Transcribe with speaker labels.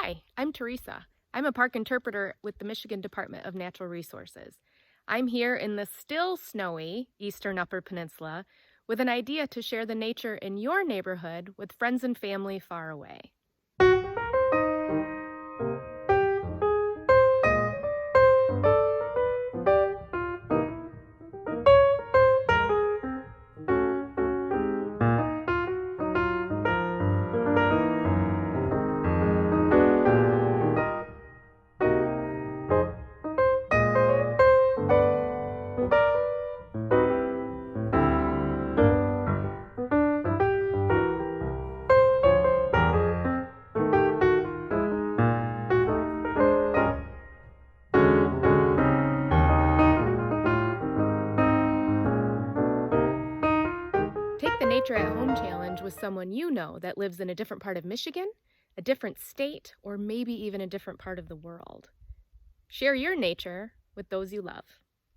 Speaker 1: Hi, I'm Teresa. I'm a park interpreter with the Michigan Department of Natural Resources. I'm here in the still snowy eastern Upper Peninsula with an idea to share the nature in your neighborhood with friends and family far away. Take the Nature at Home challenge with someone you know that lives in a different part of Michigan, a different state, or maybe even a different part of the world. Share your nature with those you love.